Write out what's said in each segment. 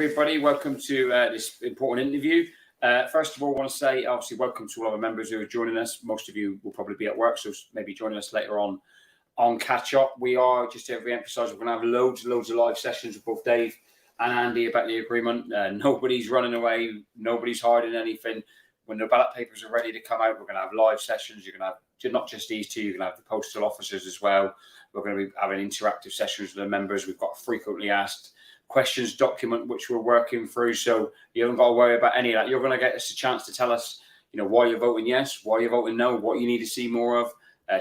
everybody. Welcome to this important interview. First of all, I want to say, obviously, welcome to all our members who are joining us. Most of you will probably be at work, so maybe joining us later on Catch Up. We are, just to re-emphasise, we're going to have loads of live sessions with both Dave and Andy about the agreement. Nobody's running away. Nobody's hiding anything. When the ballot papers are ready to come out, we're going to have live sessions. You're going to have not just these two, you're going to have the postal officers as well. We're going to be having interactive sessions with the members. We've got a frequently asked questions document which we're working through, so you haven't got to worry about any of that. You're going to get us a chance to tell us, why you're voting yes, why you're voting no, what you need to see more of,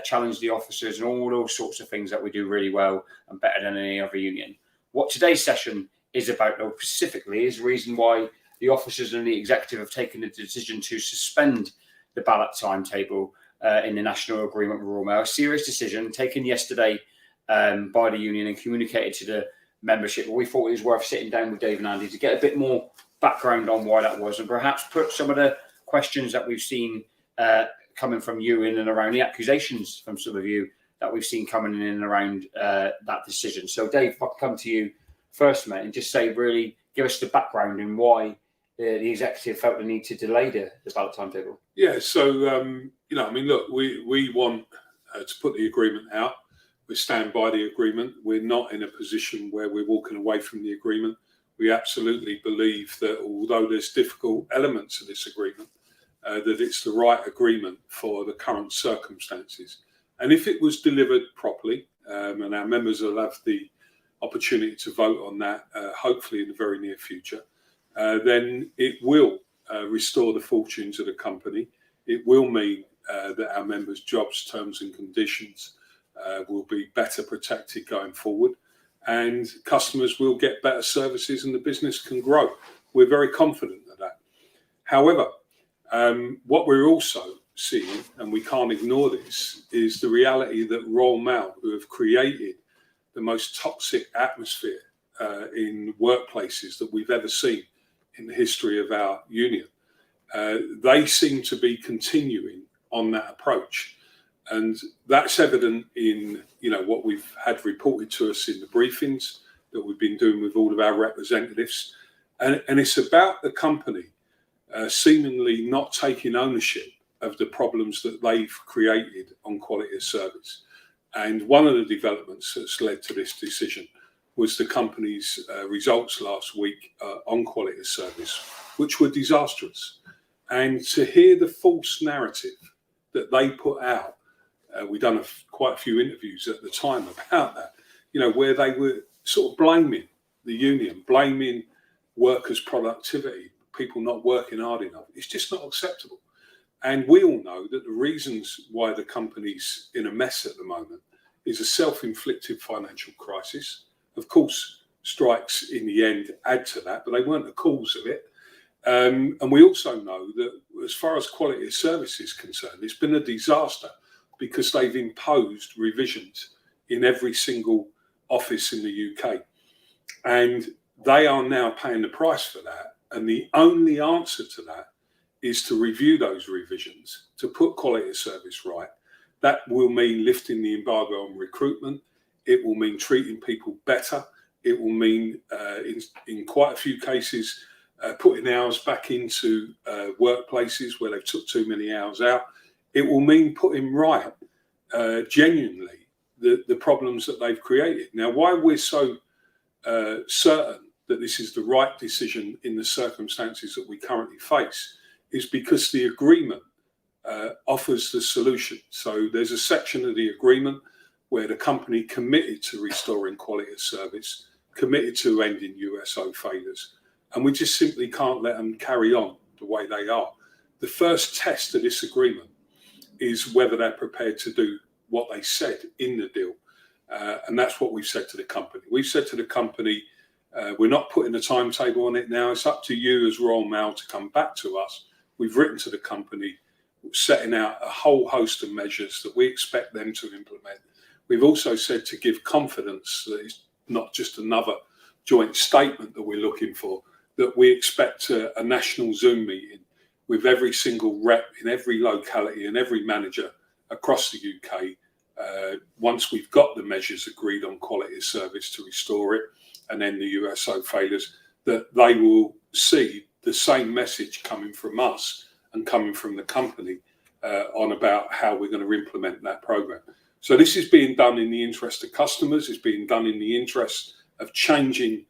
challenge the officers, and all those sorts of things that we do really well and better than any other union. What today's session is about, though, specifically, is the reason why the officers and the executive have taken the decision to suspend the ballot timetable in the national agreement with Royal Mail. A serious decision taken yesterday by the union and communicated to the membership, but we thought it was worth sitting down with Dave and Andy to get a bit more background on why that was, and perhaps put some of the questions that we've seen coming from you in and around the accusations from some of you that we've seen coming in and around that decision. So Dave, if I come to you first, mate, and just say, really give us the background and why the executive felt the need to delay the ballot timetable. Yeah, so look, we want to put the agreement out. We stand by the agreement. We're not in a position where we're walking away from the agreement. We absolutely believe that although there's difficult elements of this agreement, that it's the right agreement for the current circumstances. And if it was delivered properly, and our members will have the opportunity to vote on that, hopefully in the very near future, then it will restore the fortunes of the company. It will mean that our members' jobs, terms and conditions will be better protected going forward, and customers will get better services and the business can grow. We're very confident of that. However, what we're also seeing, and we can't ignore this, is the reality that Royal Mail, who have created the most toxic atmosphere in workplaces that we've ever seen in the history of our union, they seem to be continuing on that approach. And that's evident in, what we've had reported to us in the briefings that we've been doing with all of our representatives. And it's about the company seemingly not taking ownership of the problems that they've created on quality of service. And one of the developments that's led to this decision was the company's results last week on quality of service, which were disastrous. And to hear the false narrative that they put out, we've done quite a few interviews at the time about that, where they were sort of blaming the union, blaming workers' productivity, people not working hard enough. It's just not acceptable. And we all know that the reasons why the company's in a mess at the moment is a self-inflicted financial crisis. Of course, strikes in the end add to that, but they weren't the cause of it. And we also know that as far as quality of service is concerned, it's been a disaster, because they've imposed revisions in every single office in the UK. And they are now paying the price for that. And the only answer to that is to review those revisions, to put quality of service right. That will mean lifting the embargo on recruitment. It will mean treating people better. It will mean, in quite a few cases, putting hours back into workplaces where they've took too many hours out. It will mean putting right, genuinely, the problems that they've created. Now, why we're so certain that this is the right decision in the circumstances that we currently face is because the agreement offers the solution. So there's a section of the agreement where the company committed to restoring quality of service, committed to ending USO failures, and we just simply can't let them carry on the way they are. The first test of this agreement is whether they're prepared to do what they said in the deal. And that's what we've said to the company. We've said to the company, we're not putting a timetable on it now. It's up to you as Royal Mail to come back to us. We've written to the company, setting out a whole host of measures that we expect them to implement. We've also said to give confidence that it's not just another joint statement that we're looking for, that we expect a national Zoom meeting with every single rep in every locality and every manager across the UK once we've got the measures agreed on quality of service to restore it and then the USO failures, that they will see the same message coming from us and coming from the company on about how we're going to implement that program. So this is being done in the interest of customers. It's being done in the interest of changing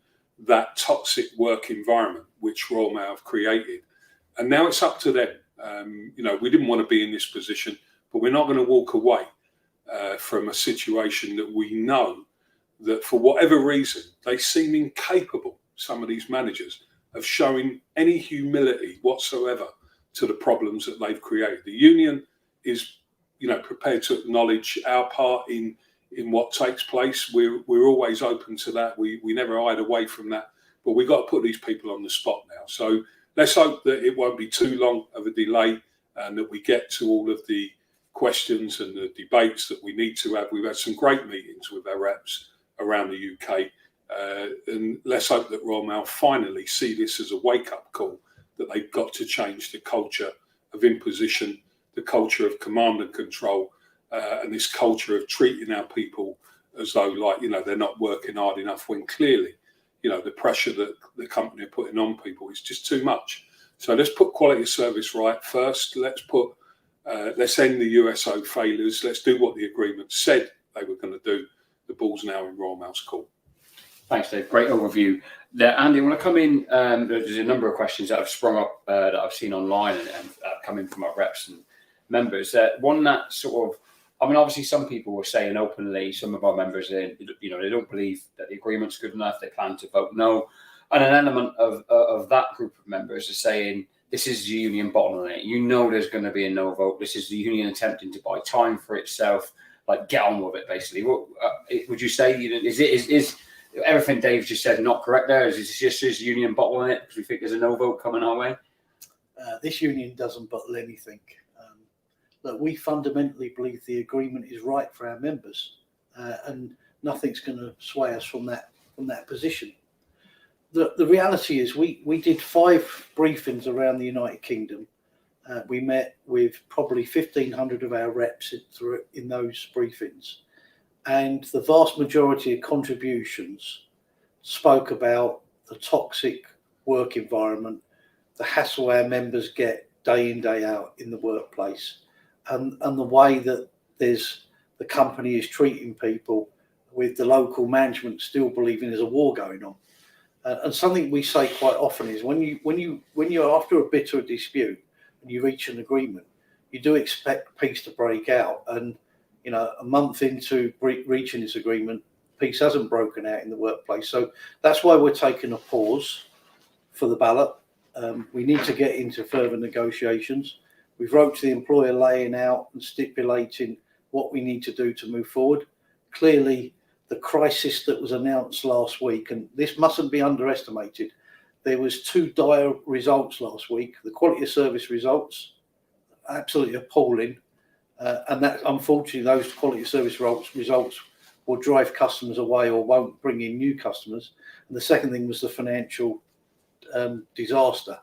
that toxic work environment which Royal Mail have created. And now it's up to them. We didn't want to be in this position, but we're not going to walk away from a situation that we know that for whatever reason, they seem incapable, some of these managers, of showing any humility whatsoever to the problems that they've created. The union is, prepared to acknowledge our part in what takes place. We're always open to that. We never hide away from that. But we've got to put these people on the spot now. So let's hope that it won't be too long of a delay and that we get to all of the questions and the debates that we need to have. We've had some great meetings with our reps around the UK. And let's hope that Royal Mail finally see this as a wake-up call, that they've got to change the culture of imposition, the culture of command and control, and this culture of treating our people as though, they're not working hard enough, when clearly, the pressure that the company are putting on people is just too much. So let's put quality of service right first. Let's end the USO failures. Let's do what the agreement said they were going to do. The ball's now in Royal Mail's court. Thanks, Dave. Great overview there. Andy, I want to come in. There's a number of questions that have sprung up that I've seen online and come in from our reps and members. One that sort of, obviously some people were saying openly, some of our members, they don't believe that the agreement's good enough. They plan to vote no. And an element of that group of members are saying, this is the union bottling it. There's going to be a no vote. This is the union attempting to buy time for itself. Like, get on with it, basically. What would you say? Is everything Dave just said not correct there? Is it just this union bottling it because we think there's a no vote coming our way? This union doesn't bottle anything. Look, we fundamentally believe the agreement is right for our members, and nothing's going to sway us from that position. The reality is we did 5 briefings around the United Kingdom. We met with probably 1,500 of our reps in those briefings, and the vast majority of contributions spoke about the toxic work environment, the hassle our members get day in, day out in the workplace, and the way that the company is treating people, with the local management still believing there's a war going on. And something we say quite often is when you're after a bit of a dispute and you reach an agreement, you do expect peace to break out. And a month into reaching this agreement, peace hasn't broken out in the workplace. So that's why we're taking a pause for the ballot. We need to get into further negotiations. We've wrote to the employer laying out and stipulating what we need to do to move forward. Clearly, the crisis that was announced last week, and this mustn't be underestimated, there was 2 dire results last week. The quality of service results, absolutely appalling, and that, unfortunately, those quality of service results will drive customers away or won't bring in new customers. And the second thing was the financial disaster.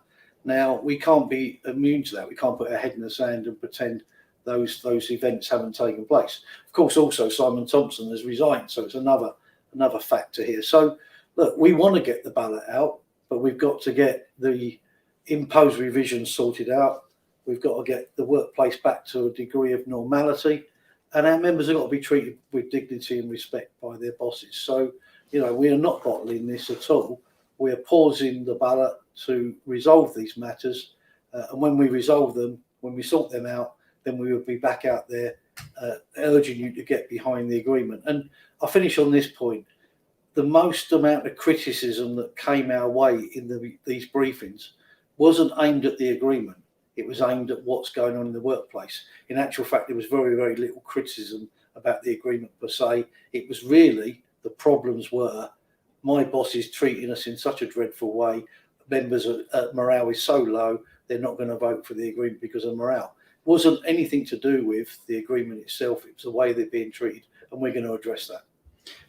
Now, we can't be immune to that. We can't put our head in the sand and pretend those events haven't taken place. Of course, also Simon Thompson has resigned, so it's another factor here. So, look, we want to get the ballot out, but we've got to get the imposed revisions sorted out. We've got to get the workplace back to a degree of normality, and our members have got to be treated with dignity and respect by their bosses. So, we are not bottling this at all. We are pausing the ballot to resolve these matters, and when we resolve them, when we sort them out, then we will be back out there urging you to get behind the agreement. And I'll finish on this point. The most amount of criticism that came our way in these briefings wasn't aimed at the agreement. It was aimed at what's going on in the workplace. In actual fact, there was very, very little criticism about the agreement per se. It was really, the problems were, my boss is treating us in such a dreadful way. Members' morale is so low, they're not going to vote for the agreement because of morale. It wasn't anything to do with the agreement itself. It was the way they're being treated, and we're going to address that.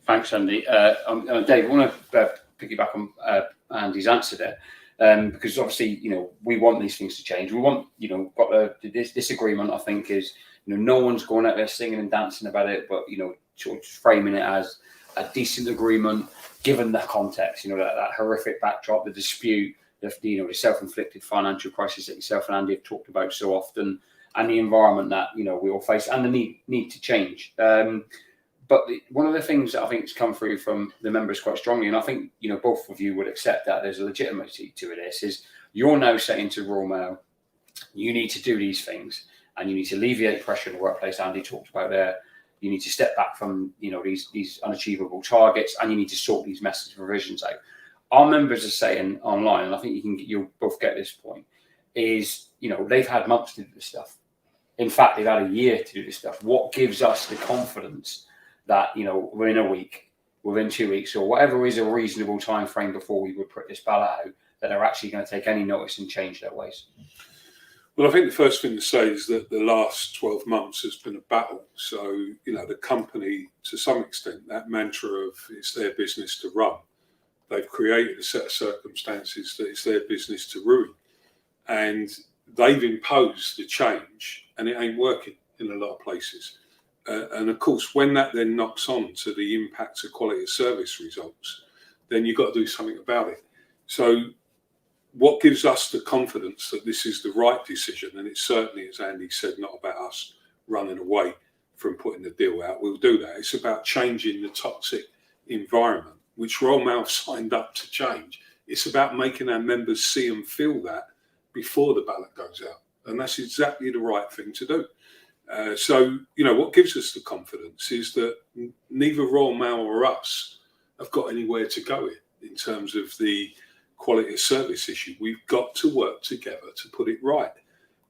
Thanks, Andy. Dave, I want to piggyback on Andy's answer there, because obviously, we want these things to change. We want, this agreement, I think, is, no one's going out there singing and dancing about it, but, sort of framing it as a decent agreement, given the context, that horrific backdrop, the dispute, the self-inflicted financial crisis that yourself and Andy have talked about so often, and the environment that we all face, and the need to change. But one of the things that I think has come through from the members quite strongly, and I think both of you would accept that there's a legitimacy to this, is you're now saying to Royal Mail, you need to do these things, and you need to alleviate pressure in the workplace. Andy talked about there. You need to step back from these unachievable targets, and you need to sort these message provisions out. Our members are saying online, and I think you'll both get this point, is they've had months to do this stuff. In fact, they've had a year to do this stuff. What gives us the confidence that within a week, within 2 weeks, or whatever is a reasonable time frame before we would put this ballot out, that they're actually going to take any notice and change their ways? Well, I think the first thing to say is that the last 12 months has been a battle. So, the company, to some extent, that mantra of it's their business to run, they've created a set of circumstances that it's their business to ruin. And they've imposed the change, and it ain't working in a lot of places. And of course, when that then knocks on to the impact of quality of service results, then you've got to do something about it. So what gives us the confidence that this is the right decision, and it's certainly, as Andy said, not about us running away from putting the deal out, we'll do that. It's about changing the toxic environment, which Royal Mail signed up to change. It's about making our members see and feel that before the ballot goes out. And that's exactly the right thing to do. So, what gives us the confidence is that neither Royal Mail or us have got anywhere to go in terms of the quality of service issue. We've got to work together to put it right.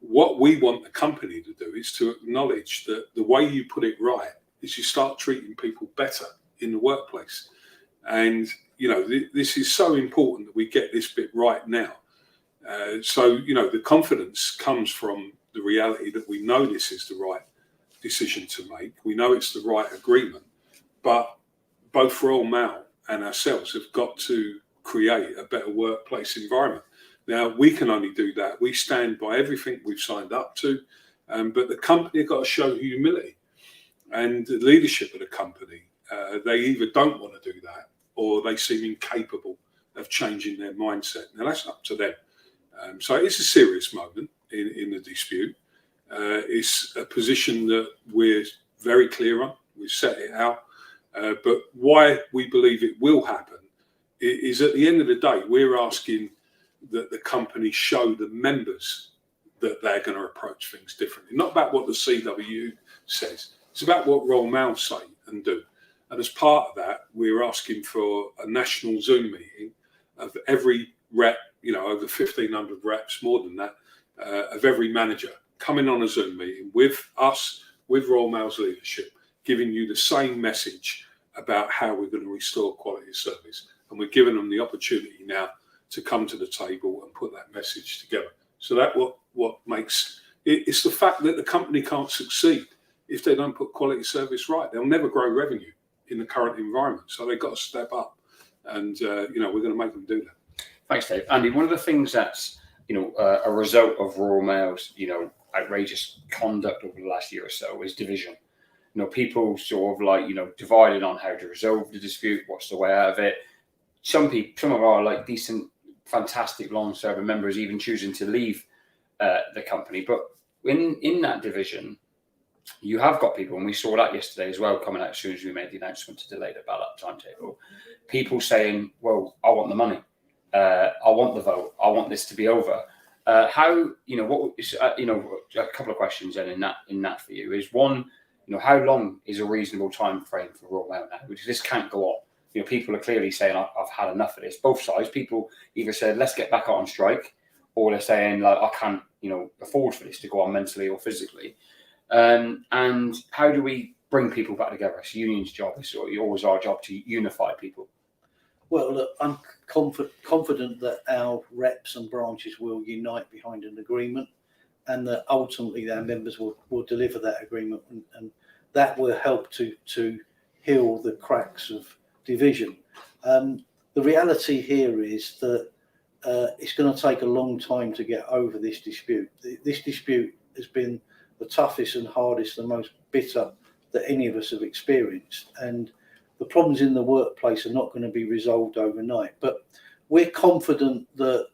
What we want the company to do is to acknowledge that the way you put it right is you start treating people better in the workplace. And, this is so important that we get this bit right now. So, the confidence comes from the reality that we know this is the right decision to make. We know it's the right agreement, but both Royal Mail and ourselves have got to create a better workplace environment. Now, we can only do that. We stand by everything we've signed up to, but the company have got to show humility. And the leadership of the company, they either don't want to do that, or they seem incapable of changing their mindset. Now, that's up to them. So it's a serious moment in the dispute. It's a position that we're very clear on. We've set it out. But why we believe it will happen is, at the end of the day, we're asking that the company show the members that they're going to approach things differently. Not about what the CWU says. It's about what Royal Mail say and do. And as part of that, we're asking for a national Zoom meeting of every rep, over 1,500 reps, more than that, of every manager coming on a Zoom meeting with us, with Royal Mail's leadership, giving you the same message about how we're going to restore quality of service. And we're giving them the opportunity now to come to the table and put that message together. So that what makes it's the fact that the company can't succeed if they don't put quality service right. They'll never grow revenue in the current environment. So they've got to step up, and we're going to make them do that. Thanks, Dave. Andy, one of the things that's a result of Royal Mail's outrageous conduct over the last year or so is division. People sort of divided on how to resolve the dispute, what's the way out of it. Some of our decent, fantastic, long-serving members even choosing to leave the company. But in that division, you have got people, and we saw that yesterday as well, coming out as soon as we made the announcement to delay the ballot timetable. People saying, "Well, I want the money. I want the vote. I want this to be over." A couple of questions then in that for you is, one, how long is a reasonable time frame for Royal Mail now? Because this can't go on. People are clearly saying, I've had enough of this. Both sides, people either said, let's get back out on strike, or they're saying, I can't, afford for this to go on mentally or physically. And how do we bring people back together? It's the union's job. It's always our job to unify people. Well, look, I'm confident that our reps and branches will unite behind an agreement, and that ultimately our members will deliver that agreement, and that will help to heal the cracks of division. The reality here is that it's going to take a long time to get over this dispute. This dispute has been the toughest and hardest and most bitter that any of us have experienced, and the problems in the workplace are not going to be resolved overnight. But we're confident that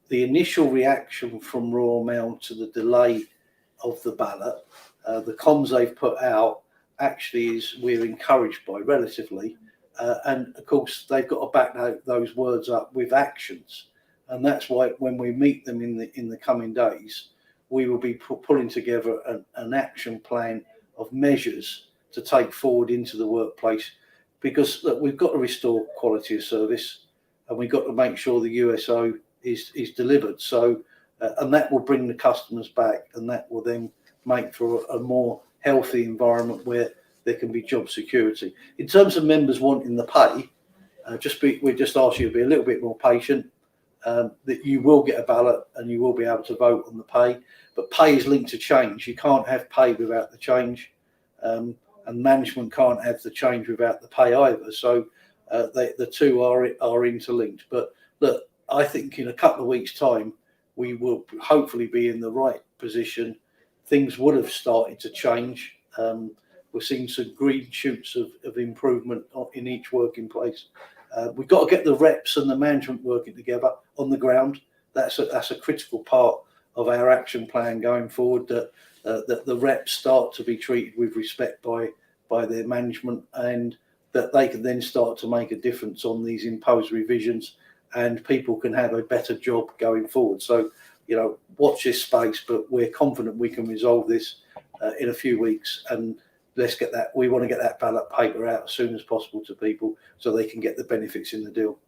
the initial reaction from Royal Mail to the delay of the ballot, the comms they've put out, actually is we're encouraged by relatively. And of course, they've got to back those words up with actions. And that's why when we meet them in the coming days, we will be pulling together an action plan of measures to take forward into the workplace. Because look, we've got to restore quality of service, and we've got to make sure the USO is delivered. So, and that will bring the customers back, and that will then make for a more healthy environment where there can be job security. In terms of members wanting the pay, we just ask you to be a little bit more patient. That you will get a ballot and you will be able to vote on the pay, but pay is linked to change. You can't have pay without the change, and management can't have the change without the pay either. So the two are interlinked. But look, I think in a couple of weeks' time, we will hopefully be in the right position. Things would have started to change. We're seeing some green shoots of improvement in each working place. We've got to get the reps and the management working together on the ground. That's a critical part of our action plan going forward, that the reps start to be treated with respect by their management, and that they can then start to make a difference on these imposed revisions, and people can have a better job going forward. So, watch this space, but we're confident we can resolve this in a few weeks, and let's get that. We want to get that ballot paper out as soon as possible to people so they can get the benefits in the deal.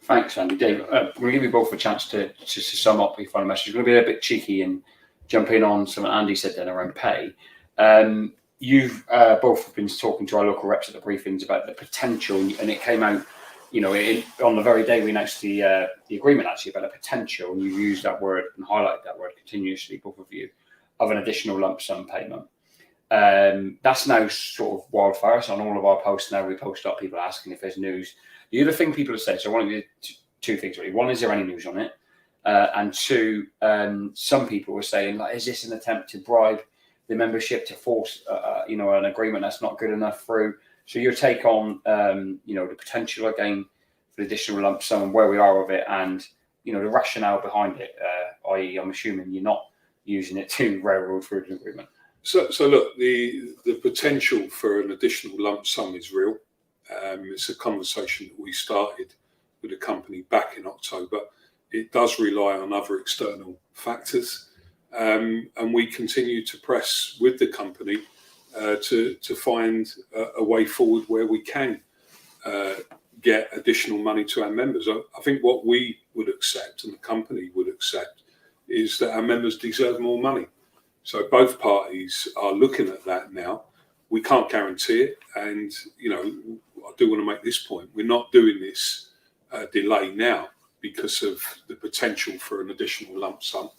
Thanks, Andy. Dave, I'm going to give you both a chance to sum up your final message. I'm going to be a bit cheeky and jump in on something Andy said then around pay. You've both been talking to our local reps at the briefings about the potential, and it came out, on the very day we announced the agreement, actually, about the potential, and you used that word and highlighted that word continuously, both of you, of an additional lump sum payment. That's now sort of wildfire. So on all of our posts now, we post up people asking if there's news. The other thing people have said, so I want to do two things really. One, is there any news on it? And two, some people were saying, like, is this an attempt to bribe the membership to force, an agreement that's not good enough through? So your take on, the potential again for the additional lump sum and where we are with it, and the rationale behind it. I.e., I'm assuming you're not using it to railroad through an agreement. So look, the potential for an additional lump sum is real. It's a conversation that we started with the company back in October. It does rely on other external factors, and we continue to press with the company to find a way forward where we can get additional money to our members. I think what we would accept and the company would accept is that our members deserve more money. So both parties are looking at that now. We can't guarantee it. And, I do want to make this point. We're not doing this delay now because of the potential for an additional lump sum.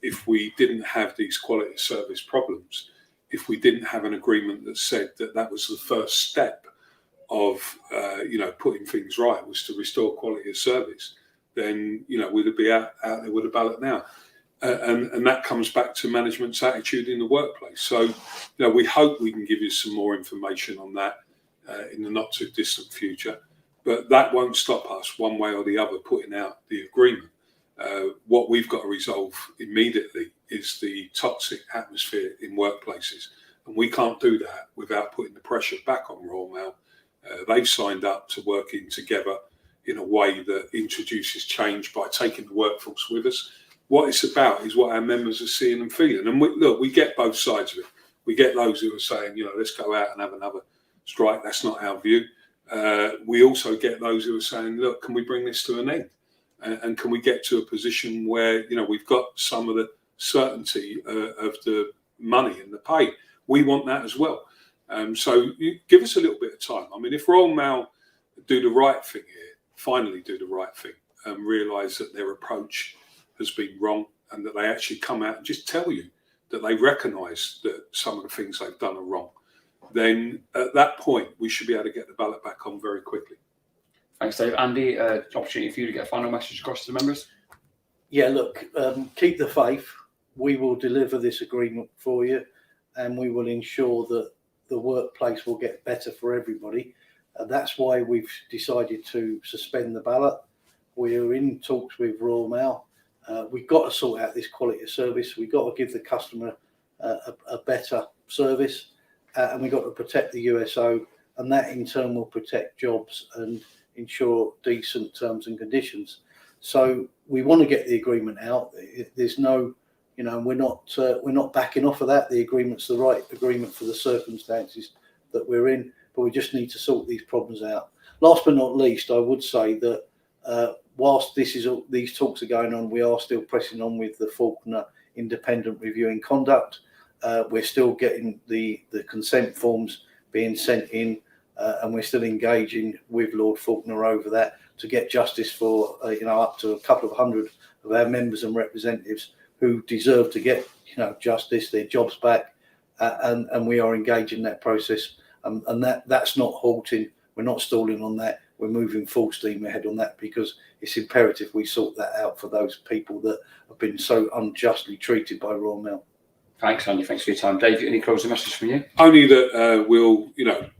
If we didn't have these quality of service problems, if we didn't have an agreement that said that was the first step of, putting things right, was to restore quality of service, then, we'd be out there with a ballot now. And that comes back to management's attitude in the workplace. So, we hope we can give you some more information on that in the not too distant future. But that won't stop us one way or the other putting out the agreement. What we've got to resolve immediately is the toxic atmosphere in workplaces. And we can't do that without putting the pressure back on Royal Mail. They've signed up to working together in a way that introduces change by taking the workforce with us. What it's about is what our members are seeing and feeling. And we get both sides of it. We get those who are saying, let's go out and have another strike. That's not our view. We also get those who are saying, look, can we bring this to an end? And can we get to a position where, we've got some of the certainty of the money and the pay? We want that as well. So you give us a little bit of time. I mean, if Royal Mail do the right thing here, finally do the right thing, and realise that their approach has been wrong, and that they actually come out and just tell you that they recognise that some of the things they've done are wrong, then at that point we should be able to get the ballot back on very quickly. Thanks, Dave. Andy, opportunity for you to get a final message across to the members. Yeah, look, keep the faith. We will deliver this agreement for you, and we will ensure that the workplace will get better for everybody. And that's why we've decided to suspend the ballot. We're in talks with Royal Mail. We've got to sort out this quality of service. We've got to give the customer a better service, and we've got to protect the USO, and that in turn will protect jobs and ensure decent terms and conditions. So we want to get the agreement out. There's no, we're not backing off of that. The agreement's the right agreement for the circumstances that we're in, but we just need to sort these problems out. Last but not least, I would say that whilst these talks are going on, we are still pressing on with the Faulkner independent reviewing conduct. We're still getting the consent forms being sent in, and we're still engaging with Lord Faulkner over that to get justice for up to a couple of hundred of our members and representatives who deserve to get justice, their jobs back, and we are engaging that process, and that's not halting. We're not stalling on that. We're moving full steam ahead on that because it's imperative we sort that out for those people that have been so unjustly treated by Royal Mail. Thanks, Andy. Thanks for your time. Dave, any closing message from you? Only that we'll,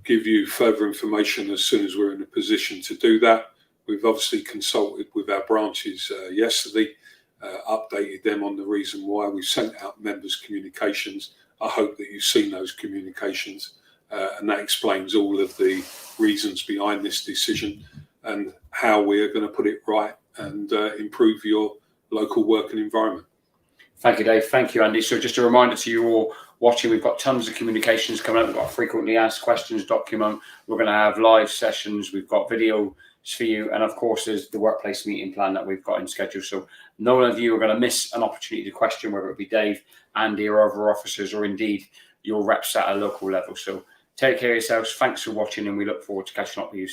give you further information as soon as we're in a position to do that. We've obviously consulted with our branches yesterday, updated them on the reason why. We sent out members' communications. I hope that you've seen those communications, and that explains all of the reasons behind this decision and how we're going to put it right and improve your local working environment. Thank you, Dave. Thank you, Andy. So just a reminder to you all watching, we've got tons of communications coming up. We've got a frequently asked questions document. We're going to have live sessions. We've got videos for you. And of course, there's the workplace meeting plan that we've got in schedule. So none of you are going to miss an opportunity to question, whether it be Dave, Andy, or other officers, or indeed your reps at a local level. So take care of yourselves. Thanks for watching, and we look forward to catching up with you.